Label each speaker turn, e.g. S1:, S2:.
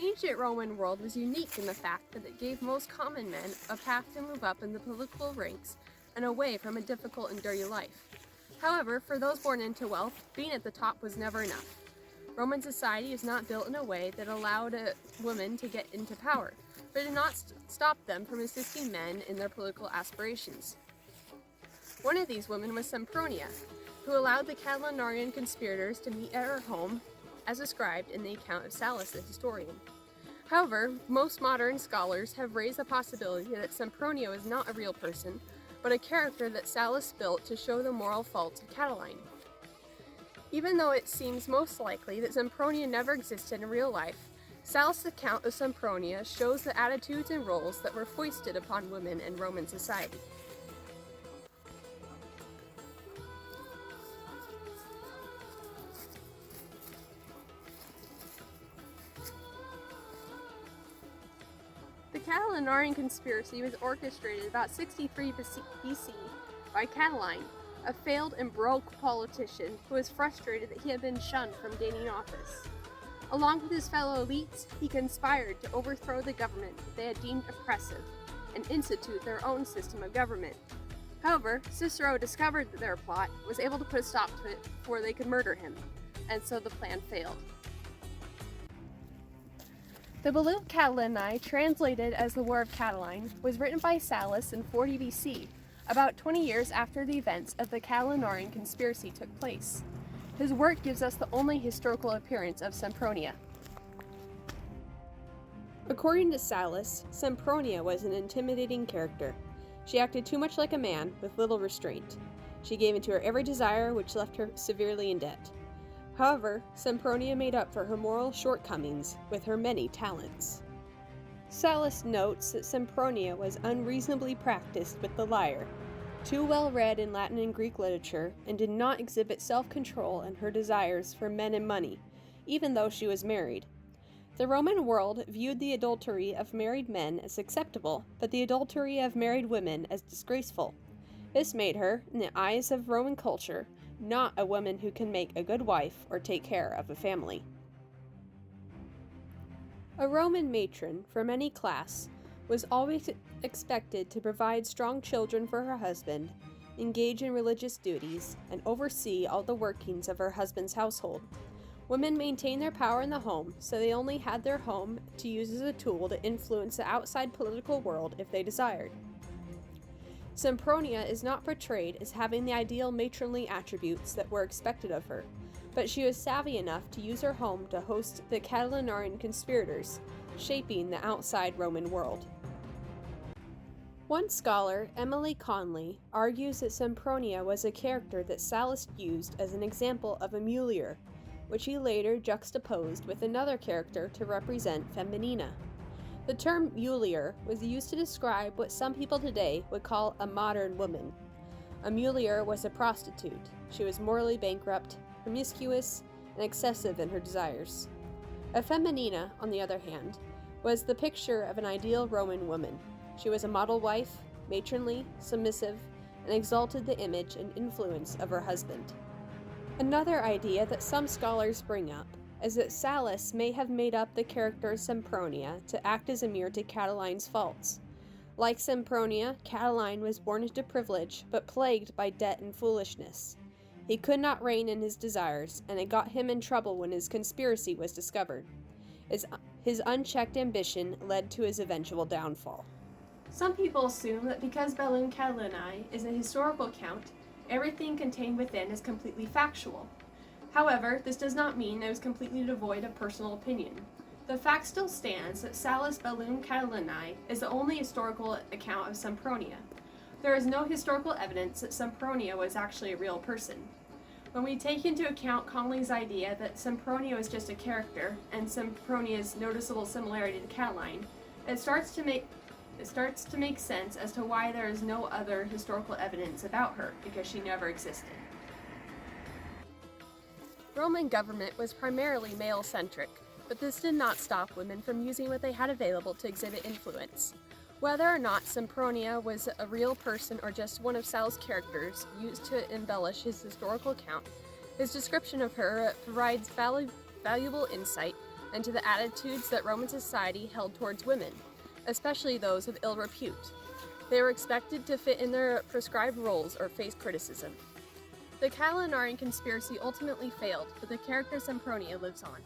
S1: ancient Roman world was unique in the fact that it gave most common men a path to move up in the political ranks and away from a difficult and dirty life. However, for those born into wealth, being at the top was never enough. Roman society is not built in a way that allowed a woman to get into power, but did not stop them from assisting men in their political aspirations. One of these women was Sempronia, who allowed the Catilinarian conspirators to meet at her home, as described in the account of Sallust, the historian. However, most modern scholars have raised the possibility that Sempronia was not a real person, but a character that Sallust built to show the moral faults of Catiline. Even though it seems most likely that Sempronia never existed in real life, Sallust's account of Sempronia shows the attitudes and roles that were foisted upon women in Roman society. The Catilinarian Conspiracy was orchestrated about 63 BC by Catiline, a failed and broke politician who was frustrated that he had been shunned from gaining office. Along with his fellow elites, he conspired to overthrow the government that they had deemed oppressive and institute their own system of government. However, Cicero discovered their plot, was able to put a stop to it before they could murder him, and so the plan failed. The Ballum Catilinae, translated as the War of Catiline, was written by Sallust in 40 BC, about 20 years after the events of the Catilinarian Conspiracy took place. His work gives us the only historical appearance of Sempronia. According to Sallust, Sempronia was an intimidating character. She acted too much like a man, with little restraint. She gave into her every desire, which left her severely in debt. However, Sempronia made up for her moral shortcomings with her many talents. Sallust notes that Sempronia was unreasonably practiced with the lyre, too well read in Latin and Greek literature, and did not exhibit self-control in her desires for men and money, even though she was married. The Roman world viewed the adultery of married men as acceptable, but the adultery of married women as disgraceful. This made her, in the eyes of Roman culture, not a woman who can make a good wife or take care of a family. A Roman matron from any class was always expected to provide strong children for her husband, engage in religious duties, and oversee all the workings of her husband's household. Women maintained their power in the home, so they only had their home to use as a tool to influence the outside political world if they desired. Sempronia is not portrayed as having the ideal matronly attributes that were expected of her, but she was savvy enough to use her home to host the Catilinarian conspirators, shaping the outside Roman world. One scholar, Emily Conley, argues that Sempronia was a character that Sallust used as an example of a Mulier, which he later juxtaposed with another character to represent Feminina. The term Mulier was used to describe what some people today would call a modern woman. A Mulier was a prostitute. She was morally bankrupt, promiscuous, and excessive in her desires. A Feminina, on the other hand, was the picture of an ideal Roman woman. She was a model wife, matronly, submissive, and exalted the image and influence of her husband. Another idea that some scholars bring up is that Sallust may have made up the character Sempronia to act as a mirror to Catiline's faults. Like Sempronia, Catiline was born into privilege, but plagued by debt and foolishness. He could not rein in his desires, and it got him in trouble when his conspiracy was discovered. His unchecked ambition led to his eventual downfall. Some people assume that because Ballum Catilinae is a historical account, everything contained within is completely factual. However, this does not mean it was completely devoid of personal opinion. The fact still stands that Sallust's Ballum Catilinae is the only historical account of Sempronia. There is no historical evidence that Sempronia was actually a real person. When we take into account Conley's idea that Sempronia was just a character, and Sempronia's noticeable similarity to Catiline, it starts to make sense as to why there is no other historical evidence about her, because she never existed. Roman government was primarily male-centric, but this did not stop women from using what they had available to exhibit influence. Whether or not Sempronia was a real person or just one of Sallust's characters used to embellish his historical account, his description of her provides valuable insight and to the attitudes that Roman society held towards women, especially those of ill repute. They were expected to fit in their prescribed roles or face criticism. The Catilinarian conspiracy ultimately failed, but the character Sempronia lives on.